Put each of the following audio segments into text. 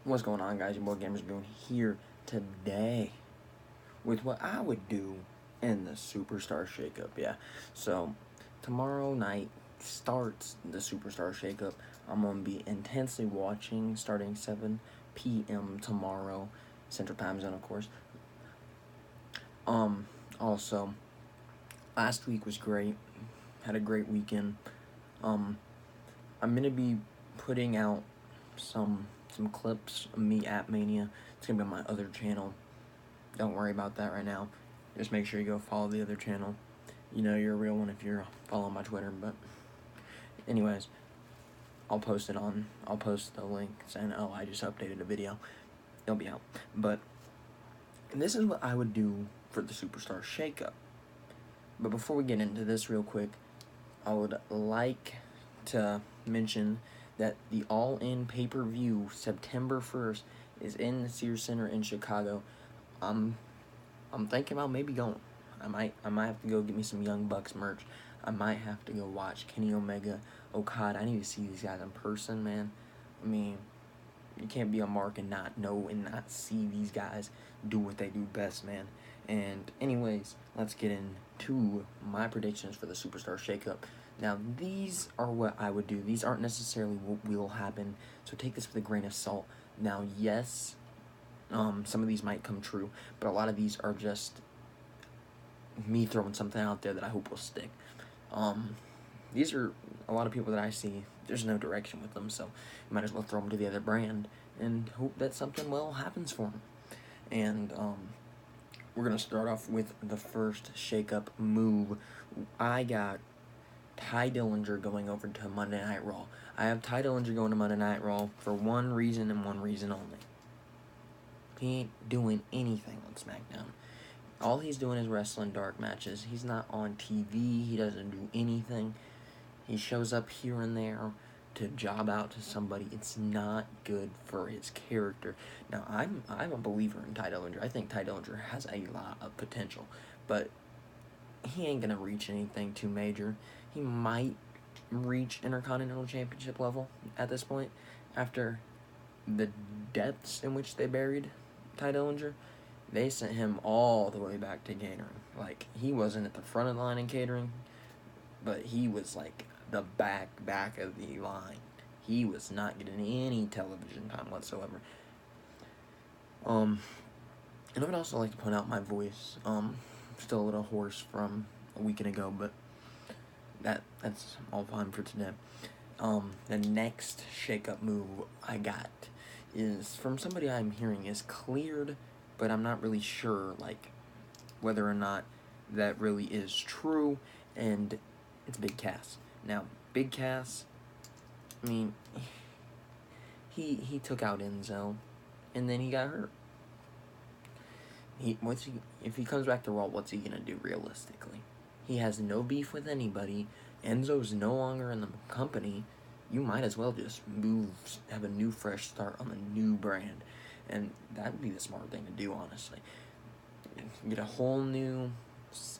What's going on, guys? Your boy Gamers Goon here today with what I would do in the Superstar Shakeup. Yeah, so tomorrow night starts the Superstar Shakeup. I'm gonna be intensely watching starting 7 p.m. tomorrow, Central Time Zone, of course. Also, last week was great. Had a great weekend. I'm gonna be putting out some clips of me at Mania. It's gonna be on my other channel. Don't worry about that right now. Just make sure you go follow the other channel. You know you're a real one if you're following my Twitter. But anyways, I'll post the link saying, oh, I just updated a video. It'll be out. But this is what I would do for the Superstar Shakeup. But before we get into this real quick, I would like to mention that the All-In pay-per-view September 1st is in the Sears Center in Chicago. I'm thinking about maybe going. I might have to go get me some Young Bucks merch. I might have to go watch Kenny Omega, Okada. I need to see these guys in person, man. I mean, you can't be a mark and not know and not see these guys do what they do best, man. And anyways, let's get into my predictions for the Superstar Shakeup. Now, these are what I would do. These aren't necessarily what will happen, so take this with a grain of salt. Now, yes, some of these might come true, but a lot of these are just me throwing something out there that I hope will stick. These are a lot of people that I see. There's no direction with them, so you might as well throw them to the other brand and hope that something well happens for them. And we're gonna start off with the first shakeup move. I got Ty Dillinger going over to Monday Night Raw. I have Ty Dillinger going to Monday Night Raw for one reason and one reason only. He ain't doing anything on SmackDown. All he's doing is wrestling dark matches. He's not on TV. He doesn't do anything. He shows up here and there to job out to somebody. It's not good for his character. Now, I'm a believer in Ty Dillinger. I think Ty Dillinger has a lot of potential, but he ain't gonna reach anything too major. He might reach Intercontinental Championship level at this point after the depths in which they buried Ty Dillinger. They sent him all the way back to catering. Like, he wasn't at the front of the line in catering, but he was like the back of the line. He was not getting any television time whatsoever. And I would also like to point out my voice. Still a little hoarse from a weekend ago, but that's all fine for today. The next shakeup move I got is from somebody I'm hearing is cleared, but I'm not really sure, like, whether or not that really is true, and it's Big Cass. Now, Big Cass, I mean, he took out Enzo, and then he got hurt. If he comes back to Raw, what's he gonna do realistically? He has no beef with anybody. Enzo's no longer in the company. You might as well just have a new fresh start on a new brand. And that would be the smart thing to do, honestly. Get a whole new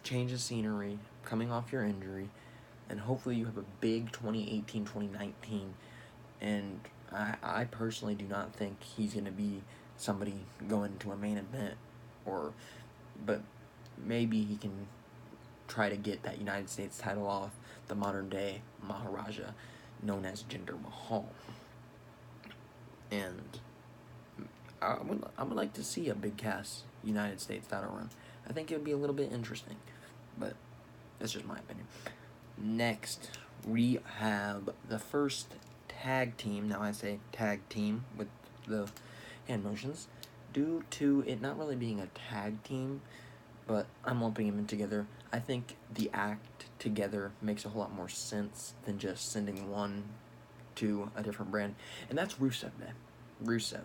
change of scenery coming off your injury, and hopefully you have a big 2018-2019. And I personally do not think he's going to be somebody going to a main event, but maybe he can try to get that United States title off the modern day Maharaja known as Jinder Mahal. And I would like to see a Big Cass United States title run. I think it would be a little bit interesting, but that's just my opinion. Next, we have the first tag team. Now I say tag team with the hand motions, due to it not really being a tag team, but I'm lumping them in together. I think the act together makes a whole lot more sense than just sending one to a different brand, and that's Rusev, man. Rusev.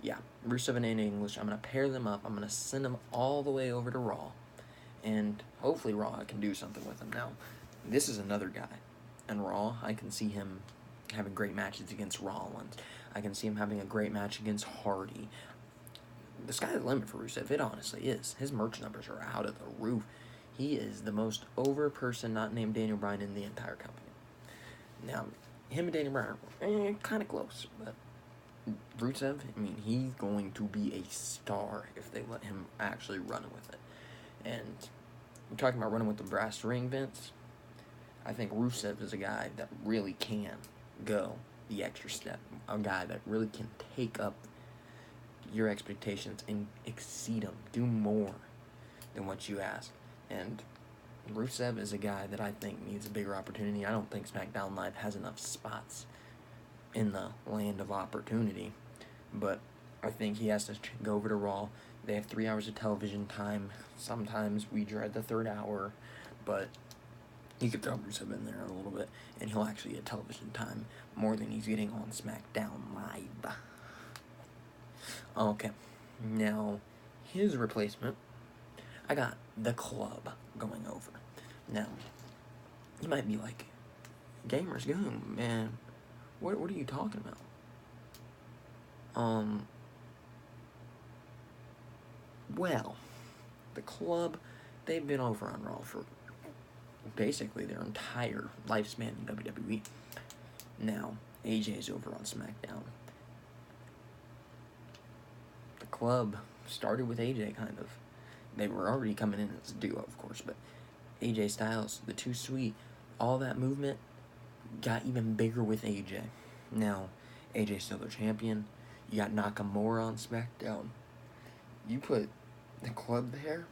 Yeah, Rusev and Aiden English. I'm going to pair them up. I'm going to send them all the way over to Raw. And hopefully Raw can do something with them. Now, this is another guy. And Raw, I can see him having great matches against Rollins. I can see him having a great match against Hardy. The sky's the limit for Rusev. It honestly is. His merch numbers are out of the roof. He is the most over person not named Daniel Bryan in the entire company. Now, him and Daniel Bryan are kind of close, but Rusev, I mean, he's going to be a star if they let him actually run with it. And you're talking about running with the brass ring, Vince. I think Rusev is a guy that really can go the extra step. A guy that really can take up your expectations and exceed them. Do more than what you ask. And Rusev is a guy that I think needs a bigger opportunity. I don't think SmackDown Live has enough spots in the land of opportunity. But I think he has to go over to Raw. They have 3 hours of television time. Sometimes we dread the third hour, but you could throw Rusev in there a little bit, and he'll actually get television time more than he's getting on SmackDown Live. Okay, now his replacement, I got the Club going over. Now, you might be like, Gamers Goon, man, what are you talking about? Well, the Club, they've been over on Raw for basically their entire lifespan in WWE. Now, AJ's over on SmackDown. The Club started with AJ, kind of. They were already coming in as a duo, of course, but AJ Styles, the Too Sweet, all that movement got even bigger with AJ. Now, AJ's still their champion. You got Nakamura on SmackDown. You put the Club there,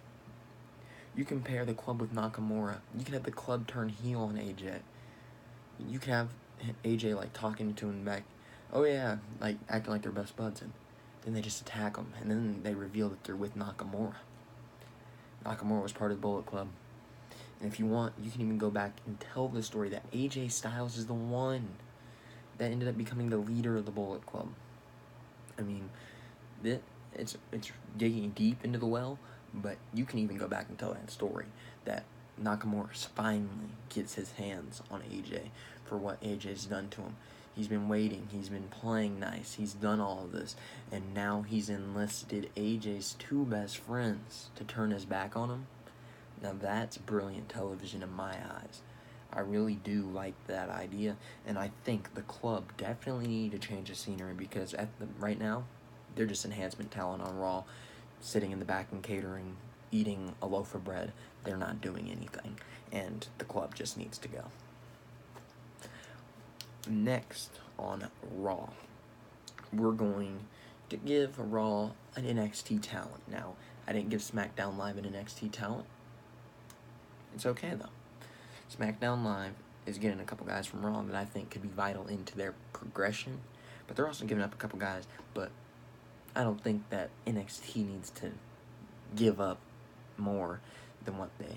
you compare the Club with Nakamura. You can have the Club turn heel on AJ. You can have AJ, like, talking to him back. Oh, yeah, like, acting like they're best buds. And then they just attack him. And then they reveal that they're with Nakamura. Nakamura was part of the Bullet Club. And if you want, you can even go back and tell the story that AJ Styles is the one that ended up becoming the leader of the Bullet Club. I mean, it's digging deep into the well, but you can even go back and tell that story, that Nakamura finally gets his hands on AJ for what AJ's done to him. He's been waiting, he's been playing nice, he's done all of this, and now he's enlisted AJ's two best friends to turn his back on him. Now that's brilliant television in my eyes. I really do like that idea, and I think the Club definitely need to change the scenery, because right now, they're just enhancement talent on Raw, sitting in the back and catering, eating a loaf of bread. They're not doing anything, and the Club just needs to go. Next on Raw, we're going to give Raw an NXT talent. Now, I didn't give SmackDown Live an NXT talent. It's okay, though. SmackDown Live is getting a couple guys from Raw that I think could be vital into their progression, but they're also giving up a couple guys, but I don't think that NXT needs to give up more than what they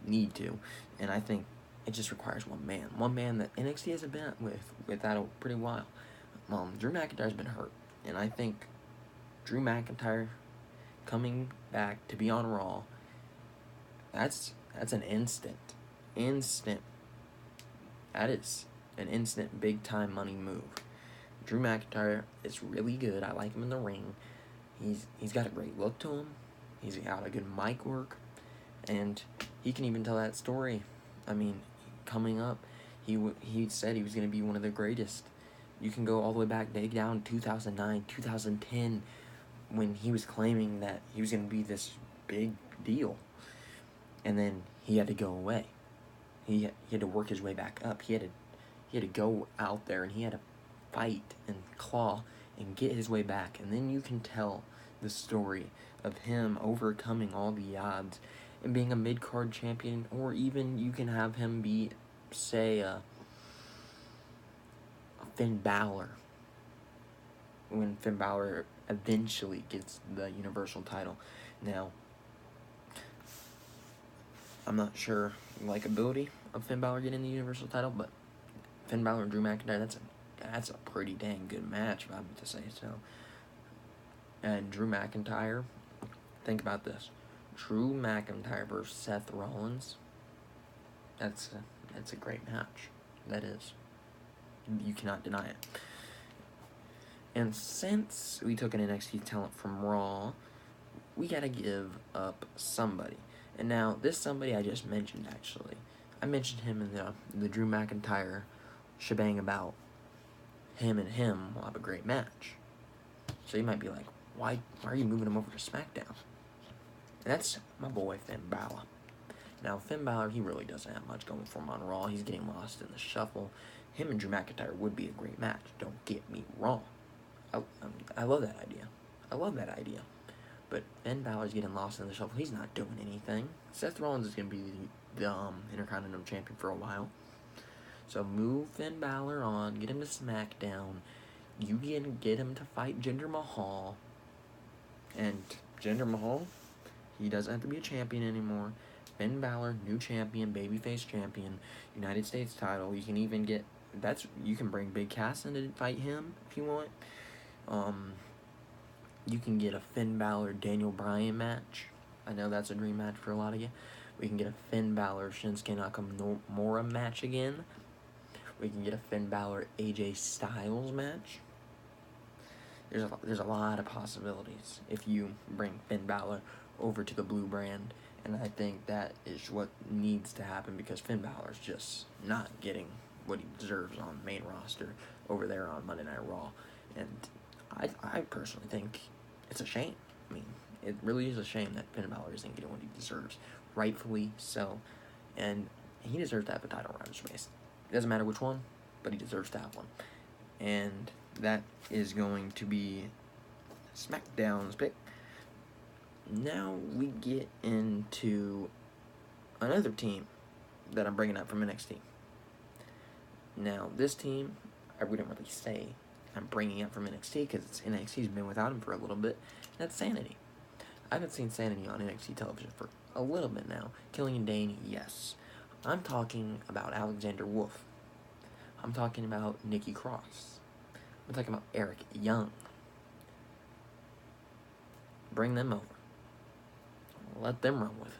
need to, and I think it just requires one man that NXT hasn't been with that a pretty while. Drew McIntyre's been hurt, and I think Drew McIntyre coming back to be on Raw, that's an instant. That is an instant big time money move. Drew McIntyre is really good. I like him in the ring. He's got a great look to him. He's got a good mic work, and he can even tell that story. I mean, coming up, he said he was going to be one of the greatest. You can go all the way back, dig down 2009, 2010, when he was claiming that he was going to be this big deal, and then he had to go away. He had to work his way back up. He had to go out there, and he had to fight and claw and get his way back. And then you can tell the story of him overcoming all the odds and being a mid-card champion, or even you can have him be, say, a Finn Balor, when Finn Balor eventually gets the Universal title. Now, I'm not sure likability of Finn Balor getting the Universal title, but Finn Balor and Drew McIntyre, that's a pretty dang good match, if I'm to say so. And Drew McIntyre, think about this. Drew McIntyre versus Seth Rollins, that's a great match. That is. You cannot deny it. And since we took an NXT talent from Raw, we gotta give up somebody. And now, this somebody I just mentioned, actually. I mentioned him in the Drew McIntyre shebang about him and him will have a great match. So you might be like, why are you moving him over to SmackDown? And that's my boy Finn Balor. Now, Finn Balor, he really doesn't have much going for him on Raw. He's getting lost in the shuffle. Him and Drew McIntyre would be a great match. Don't get me wrong. I love that idea. I love that idea. But Finn Balor's getting lost in the shuffle. He's not doing anything. Seth Rollins is going to be the Intercontinental Champion for a while. So move Finn Balor on. Get him to SmackDown. You get him to fight Jinder Mahal. And Jinder Mahal, he doesn't have to be a champion anymore. Finn Balor, new champion, babyface champion, United States title. You can even get you can bring Big Cass in to fight him if you want. You can get a Finn Balor Daniel Bryan match. I know that's a dream match for a lot of you. We can get a Finn Balor Shinsuke Nakamura match again. We can get a Finn Balor AJ Styles match. There's a lot of possibilities if you bring Finn Balor over to the blue brand. And I think that is what needs to happen because Finn Balor's just not getting what he deserves on main roster over there on Monday Night Raw. And I personally think it's a shame. I mean, it really is a shame that Finn Balor isn't getting what he deserves. Rightfully so. And he deserves to have a title around his waist. It doesn't matter which one, but he deserves to have one. And that is going to be SmackDown's pick. Now we get into another team that I'm bringing up from NXT. Now, this team, I wouldn't really say I'm bringing up from NXT because NXT's been without him for a little bit. That's Sanity. I haven't seen Sanity on NXT television for a little bit now. Killian Dane, yes. I'm talking about Alexander Wolf. I'm talking about Nikki Cross. I'm talking about Eric Young. Bring them over. Let them run with it.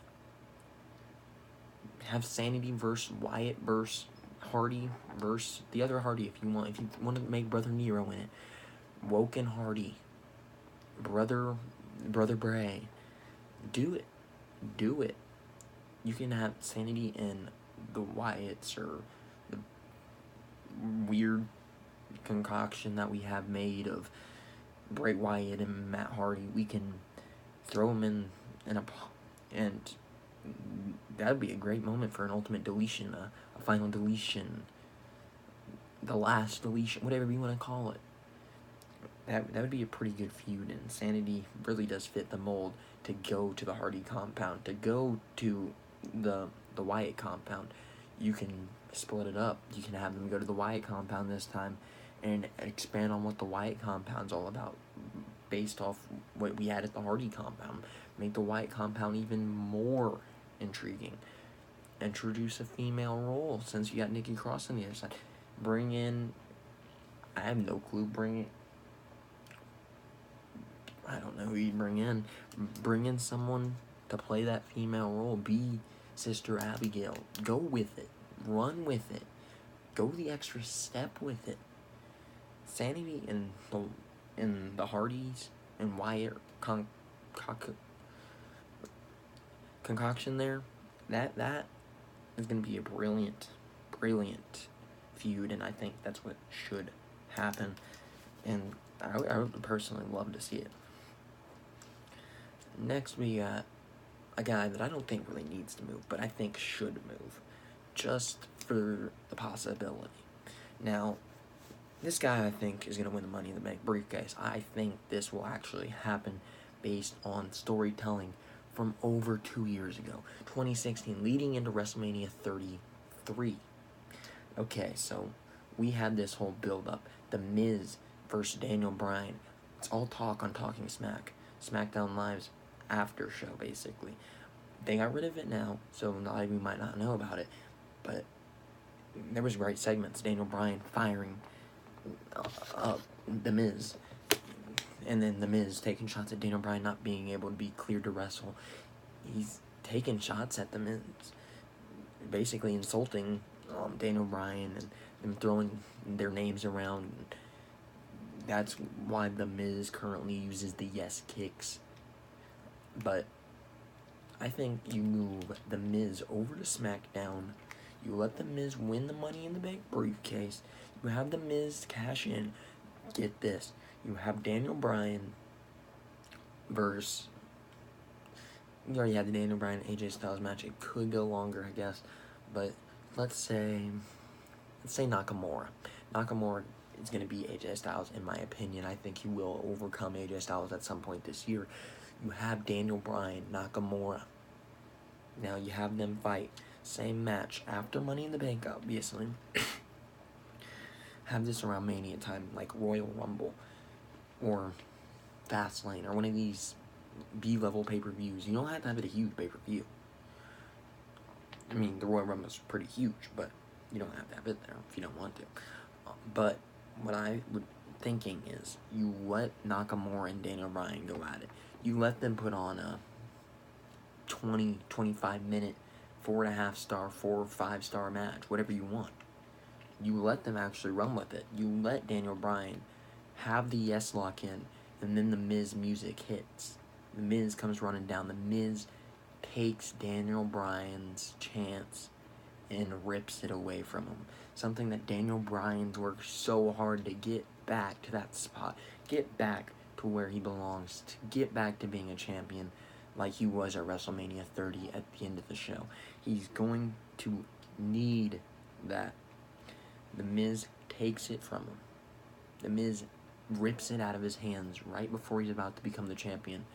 Have Sanity versus Wyatt versus Hardy versus the other Hardy if you want. If you want to make Brother Nero in it. Woken Hardy. Brother Bray. Do it. Do it. You can have Sanity and the Wyatts or the weird concoction that we have made of Bray Wyatt and Matt Hardy. We can throw them in a pot, and that would be a great moment for an ultimate deletion, a final deletion, the last deletion, whatever you want to call it. That would be a pretty good feud, and Sanity really does fit the mold to go to the Hardy compound, to go to the Wyatt compound. You can split it up. You can have them go to the Wyatt compound this time and expand on what the Wyatt compound's all about based off what we had at the Hardy compound. Make the Wyatt compound even more intriguing. Introduce a female role since you got Nikki Cross on the other side. Bring in, I have no clue, I don't know who you bring in. Bring in someone to play that female role. Be Sister Abigail. Go with it. Run with it. Go the extra step with it. Sanity and the Hardys and Wyatt concoction there, that is going to be a brilliant feud, and I think that's what should happen, and I would personally love to see it. Next, we got a guy that I don't think really needs to move, but I think should move, just for the possibility. Now, this guy, I think, is going to win the Money in the Bank briefcase. I think this will actually happen based on storytelling from over 2 years ago, 2016, leading into WrestleMania 33. Okay, so we had this whole build-up. The Miz versus Daniel Bryan. It's all talk on Talking Smack. SmackDown Live's after show, basically. They got rid of it now, so a lot of you might not know about it, but there was great segments. Daniel Bryan firing The Miz, and then The Miz taking shots at Daniel Bryan not being able to be cleared to wrestle. He's taking shots at The Miz, basically insulting Daniel Bryan and them throwing their names around. That's why The Miz currently uses the yes kicks. But I think you move The Miz over to SmackDown. You let The Miz win the Money in the Bank briefcase. You have The Miz cash in. Get this. You have Daniel Bryan versus... You already had the Daniel Bryan AJ Styles match. It could go longer, I guess. But let's say Nakamura. Nakamura is going to be AJ Styles, in my opinion. I think he will overcome AJ Styles at some point this year. You have Daniel Bryan, Nakamura. Now you have them fight. Same match after Money in the Bank, obviously. Have this around Mania time, like Royal Rumble or Fastlane or one of these B-level pay-per-views. You don't have to have it a huge pay-per-view. I mean, the Royal Rumble is pretty huge, but you don't have to have it there if you don't want to. But what I would thinking is you let Nakamura and Daniel Bryan go at it. You let them put on a 20, 25 minute, 4.5 star, 4 or 5 star match, whatever you want. You let them actually run with it. You let Daniel Bryan have the yes lock in, and then the Miz music hits. The Miz comes running down. The Miz takes Daniel Bryan's chance and rips it away from him. Something that Daniel Bryan's worked so hard to get back to that spot. Get back to where he belongs. To get back to being a champion like he was at WrestleMania 30 at the end of the show. He's going to need that. The Miz takes it from him. The Miz rips it out of his hands right before he's about to become the champion.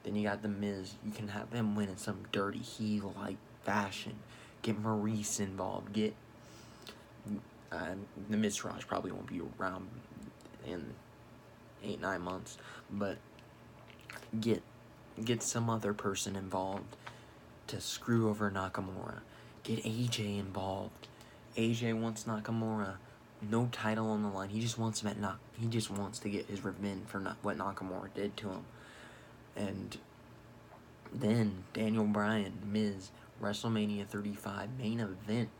Then you got the Miz. You can have him win in some dirty heel-like fashion. Get Maurice involved. Get the Miz Taraj probably won't be around in 8-9 months, but get some other person involved to screw over Nakamura. Get AJ involved. AJ wants Nakamura. No title on the line. He just wants him at He just wants to get his revenge for what Nakamura did to him. And then Daniel Bryan, Miz, WrestleMania 35 main event.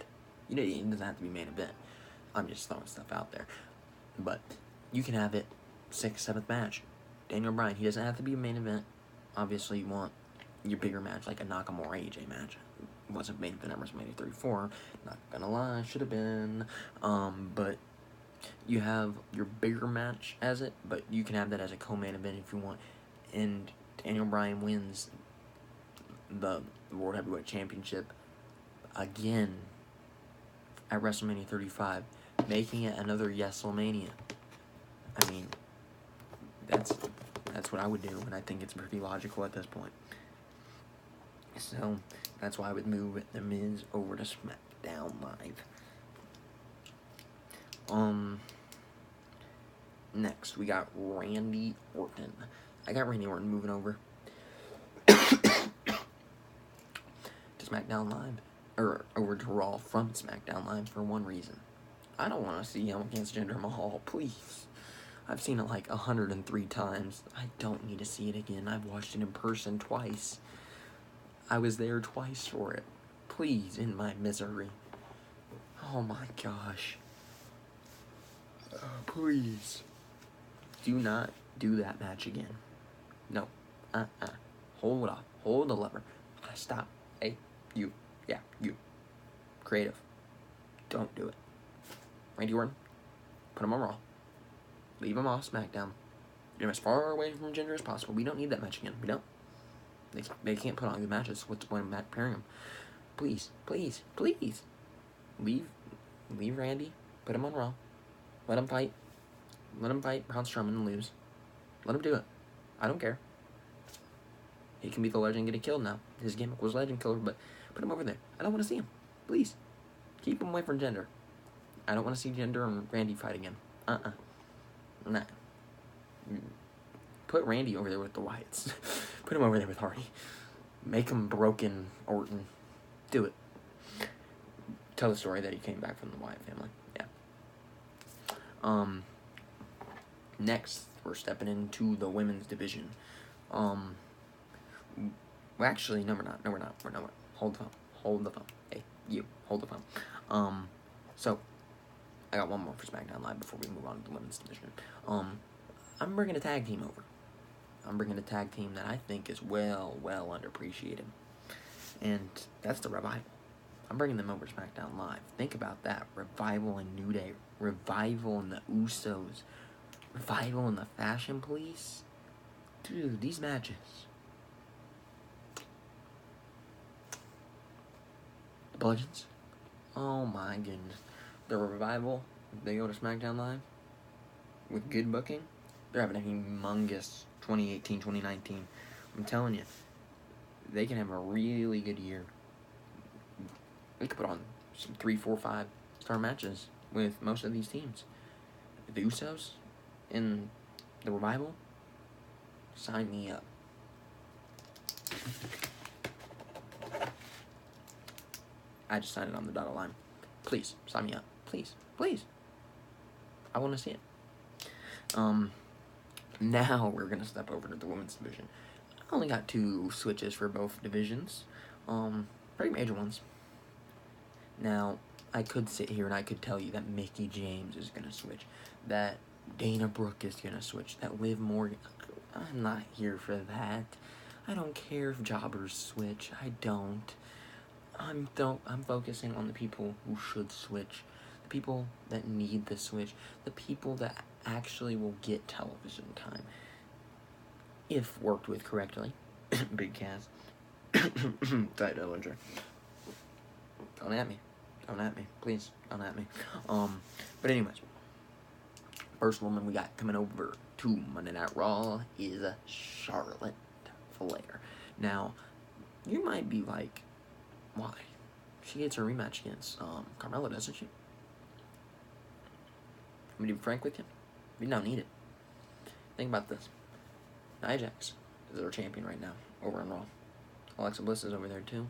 You know, it doesn't have to be main event. I'm just throwing stuff out there. But you can have it 6th, 7th match. Daniel Bryan, he doesn't have to be a main event. Obviously, you want your bigger match, like a Nakamura AJ match. It wasn't main event at WrestleMania 34. Not gonna lie, should have been. But you have your bigger match as it, but you can have that as a co-main event if you want. And Daniel Bryan wins the World Heavyweight Championship again at WrestleMania 35, making it another Yes-Mania. I mean, that's what I would do, and I think it's pretty logical at this point. So that's why I would move The Miz over to SmackDown Live. Next we got Randy Orton. I got Randy Orton moving over to SmackDown Live, or over to Raw from SmackDown Live for one reason. I don't want to see him against Jinder Mahal, please. I've seen it like 103 times. I don't need to see it again. I've watched it in person twice. I was there twice for it. Please, in my misery. Oh my gosh. Please. Do not do that match again. No. Hold off. Hold the lever. Stop. Hey, you. Yeah, you. Creative. Don't do it. Randy Orton, put him on Raw. Leave him off SmackDown. Get him as far away from Jinder as possible. We don't need that match again. We don't. They can't put on good matches. What's the point of Matt pairing him? Please, please, please. Leave Randy. Put him on Raw. Let him fight. Let him fight Braun Strowman and lose. Let him do it. I don't care. He can be the legend getting killed now. His gimmick was legend killer, but put him over there. I don't want to see him. Please. Keep him away from Jinder. I don't want to see Jinder and Randy fight again. Nah. Put Randy over there with the Wyatts. Put him over there with Hardy. Make him broken Orton. Do it. Tell the story that he came back from the Wyatt family. Yeah. Next, we're stepping into the women's division. Well, actually, no, we're not. Hold the phone. Hey, you. Hold the phone. So, I got one more for SmackDown Live before we move on to the women's division. I'm bringing a tag team over. I'm bringing a tag team that I think is well underappreciated. And that's the Revival. I'm bringing them over to SmackDown Live. Think about that. Revival and New Day. Revival and the Usos Revival and the Fashion Police. Dude, these matches. The Bludgeons. Oh my goodness. The Revival, they go to SmackDown Live with good booking. They're having a humongous 2018, 2019. I'm telling you, they can have a really good year. They could put on some 3, 4, 5-star matches with most of these teams. The Usos and the Revival, sign me up. I just signed it on the dotted line. Please, sign me up. Please, please. I want to see it. Now we're going to step over to the women's division. I only got 2 switches for both divisions. Pretty major ones. Now, I could sit here and I could tell you that Mickie James is going to switch. That Dana Brooke is going to switch. That Liv Morgan. I'm not here for that. I don't care if jobbers switch. I don't. I'm focusing on the people who should switch. The people that need the switch. The people that actually will get television time. If worked with correctly. Big Cass. Ty Dillinger. Don't at me. Don't at me. Please, don't at me. But anyways. First woman we got coming over to Monday Night Raw is Charlotte Flair. Now, you might be like, why? She gets her rematch against Carmella, doesn't she? I'm gonna be frank with you. We don't need it. Think about this. Nia Jax is our champion right now over on Raw. Alexa Bliss is over there too.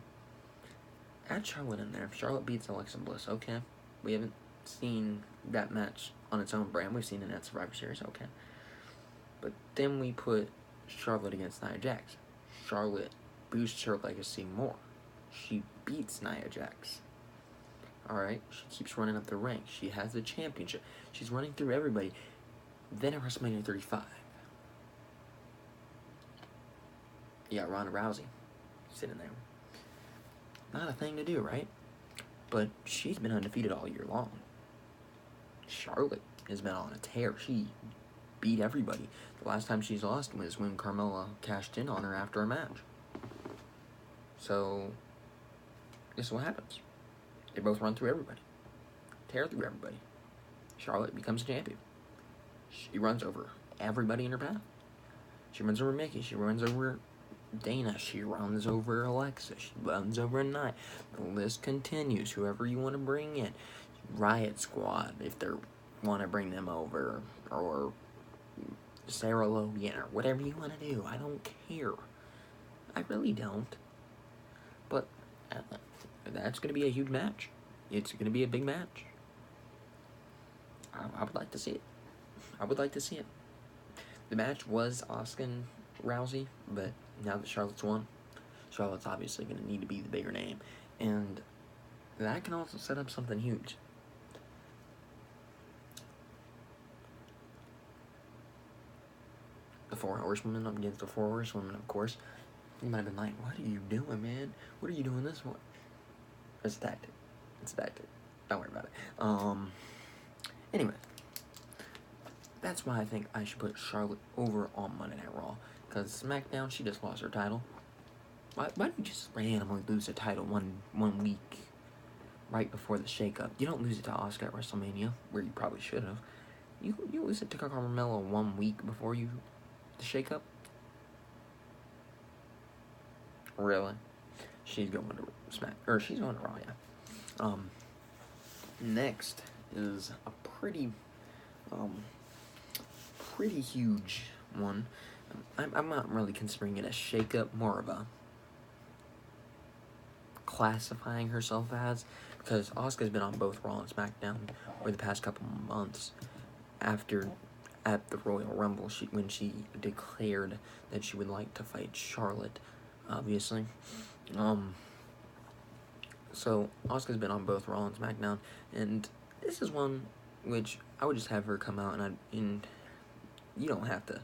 Add Charlotte in there. Charlotte beats Alexa Bliss. Okay. We haven't seen that match on its own brand. We've seen it at Survivor Series. Okay. But then we put Charlotte against Nia Jax. Charlotte boosts her legacy more. She beats Nia Jax. Alright? She keeps running up the ranks. She has the championship. She's running through everybody. Then at WrestleMania 35. You got Ronda Rousey sitting there. Not a thing to do, right? But she's been undefeated all year long. Charlotte has been on a tear. She beat everybody. The last time she's lost was when Carmella cashed in on her after a match. So, this is what happens. They both run through everybody. Tear through everybody. Charlotte becomes a champion. She runs over everybody in her path. She runs over Mickie. She runs over Dana. She runs over Alexa. She runs over Nia. The list continues. Whoever you want to bring in. Riot Squad, if they want to bring them over. Or Sarah Logan, or whatever you want to do. I don't care. I really don't. But that's going to be a huge match. It's going to be a big match. I would like to see it. I would like to see it. The match was Asuka and Rousey, but now that Charlotte's won, Charlotte's obviously going to need to be the bigger name. And that can also set up something huge. The 4 Horsewomen up against the 4 Horsewomen, of course. You might have been like, what are you doing, man? What are you doing this for? It's a tactic. It's a tactic. Don't worry about it. Anyway. That's why I think I should put Charlotte over on Monday Night Raw. Because SmackDown, she just lost her title. Why don't you just randomly lose a title one week right before the ShakeUp? You don't lose it to Asuka at WrestleMania, where you probably should have. You lose it to Carmella 1 week before the ShakeUp? Really? She's going to she's going to Raw, yeah. Next is a pretty huge one. I'm not really considering it a shake-up, more of a classifying herself as, because Asuka's been on both Raw and SmackDown for the past couple months. At the Royal Rumble, when she declared that she would like to fight Charlotte, obviously. So Asuka's been on both Raw and SmackDown, and this is one which I would just have her come out and you don't have to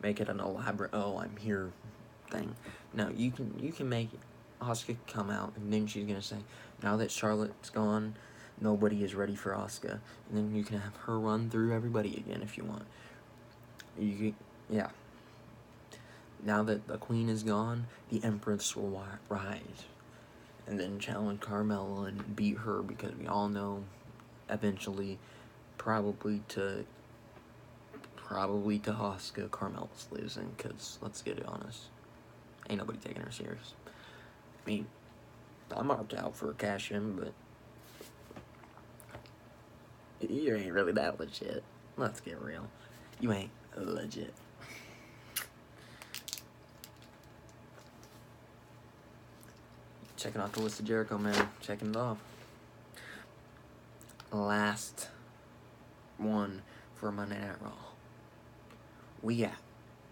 make it an elaborate, oh, I'm here thing. No, you can make Asuka come out, and then she's gonna say, now that Charlotte's gone, nobody is ready for Asuka. And then you can have her run through everybody again if you want. Yeah. Now that the queen is gone, the empress will rise. And then challenge Carmella and beat her, because we all know eventually, probably to Asuka, Carmella's losing, because let's get honest, ain't nobody taking her serious. I mean, I'm opted out for a cash in, but you ain't really that legit. Let's get real. You ain't legit. Checking off the list of Jericho, man. Checking it off. Last one for Monday Night Raw. We got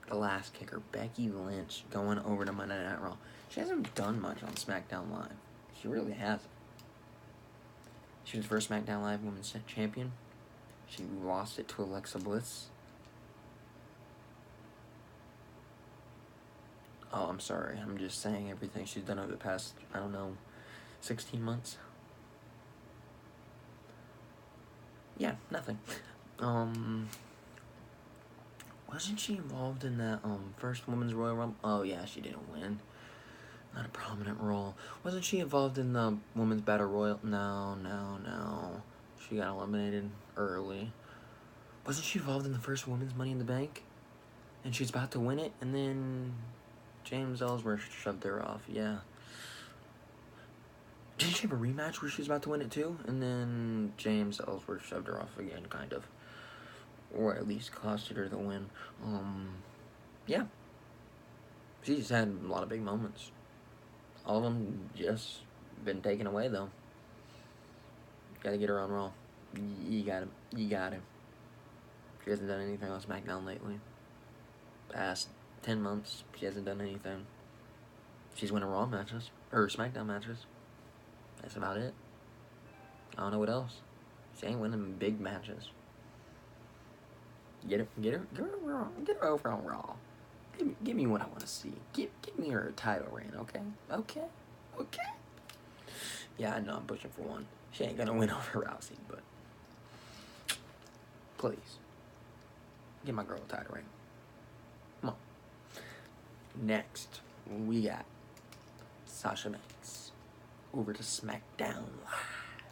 the last kicker, Becky Lynch, going over to Monday Night Raw. She hasn't done much on SmackDown Live. She really hasn't. She was first SmackDown Live Women's Champion. She lost it to Alexa Bliss. Oh, I'm sorry. I'm just saying everything she's done over the past, 16 months. Yeah, nothing. Wasn't she involved in that, first Women's Royal Rumble? Oh, yeah, she didn't win. Not a prominent role. Wasn't she involved in the Women's Battle Royal? No. She got eliminated early. Wasn't she involved in the first Women's Money in the Bank? And she's about to win it, and then James Ellsworth shoved her off, yeah. Didn't she have a rematch where she was about to win it too? And then James Ellsworth shoved her off again, kind of. Or at least costed her the win. Yeah. She just had a lot of big moments. All of them just been taken away, though. Gotta get her on Raw. You got him. She hasn't done anything on SmackDown lately. Past 10 months, she hasn't done anything. She's winning Raw matches. Or SmackDown matches. That's about it. I don't know what else. She ain't winning big matches. Get her over on Raw. Give me what I want to see. Give me her title reign, okay? Yeah, I know I'm pushing for one. She ain't gonna win over Rousey, but please, give my girl a title reign. Come on. Next, we got Sasha Banks over to SmackDown Live.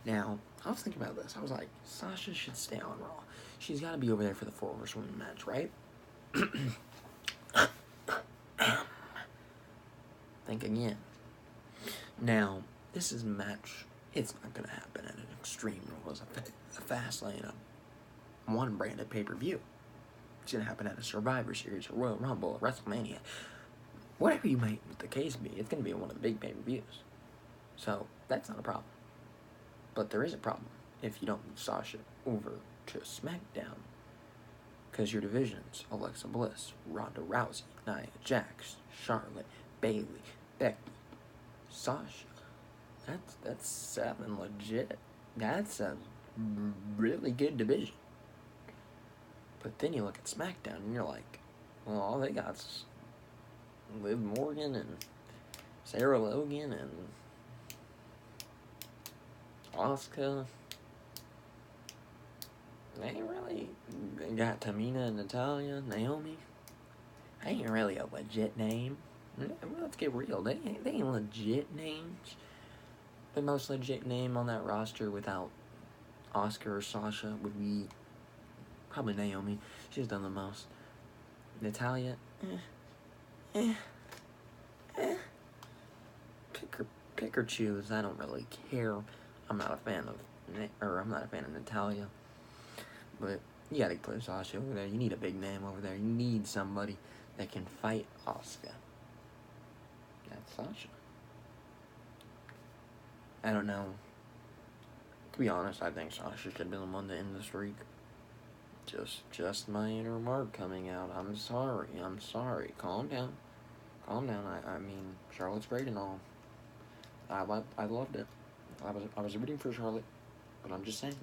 Now, I was thinking about this. I was like, Sasha should stay on Raw. She's got to be over there for the 4 Horsewomen match, right? Think again. Now, this is a match. It's not going to happen at an Extreme Rules, a Fastlane, a one branded pay-per-view. It's going to happen at a Survivor Series, a Royal Rumble, a WrestleMania. Whatever you might the case be, it's going to be one of the big pay-per-views. So, that's not a problem. But there is a problem if you don't move Sasha over to SmackDown. Because your divisions, Alexa Bliss, Ronda Rousey, Nia Jax, Charlotte, Bayley, Becky, Sasha. That's 7 legit. That's a really good division. But then you look at SmackDown and you're like, well, all they got's Liv Morgan and Sarah Logan and Asuka. They ain't really got Tamina and Natalya, Naomi. They ain't really a legit name. Let's get real. They ain't legit names. The most legit name on that roster without Asuka or Sasha would be probably Naomi. She's done the most. Natalya, Pick or choose. I don't really care. I'm not a fan of Natalya. But you gotta put Sasha over there. You need a big name over there. You need somebody that can fight Asuka. That's Sasha. I don't know. To be honest, I think Sasha should have been the one to end the streak. Just my inner Mark coming out. I'm sorry. Calm down. I mean, Charlotte's great and all. I loved it. I was rooting for Charlotte, but I'm just saying,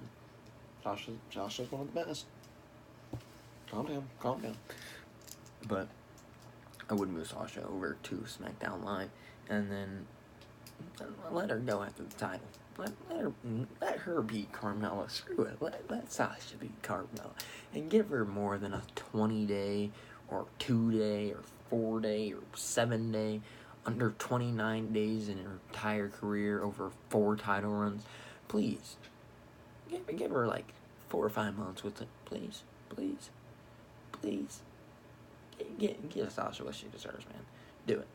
Sasha's one of the best. Calm down. But I would move Sasha over to SmackDown Live, and then let her go after the title. Let her beat Carmella. Screw it. Let Sasha beat Carmella. And give her more than a 20-day, or 2-day, or 4-day, or 7-day, under 29 days in her entire career, over 4 title runs. Please. Give her like 4 or 5 months with it. Please. Please. Please. Give Sasha what she deserves, man. Do it.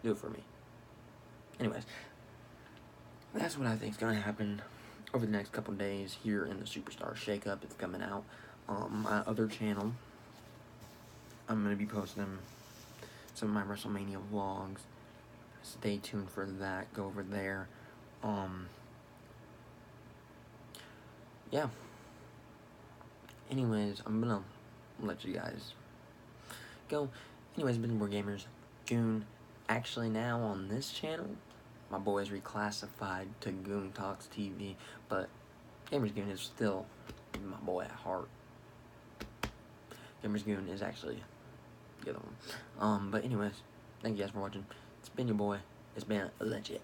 Do it for me. Anyways, that's what I think is going to happen over the next couple days here in the Superstar ShakeUp. It's coming out on my other channel. I'm going to be posting some of my WrestleMania vlogs. Stay tuned for that. Go over there. Yeah. Anyways, I'm going to let you guys go. Anyways, been more gamers. Goon. Actually, now on this channel, my boy is reclassified to Goon Talks TV, but Gamers Goon is still my boy at heart. Gamers Goon is actually the other one. But anyways, thank you guys for watching. It's been your boy. It's been legit.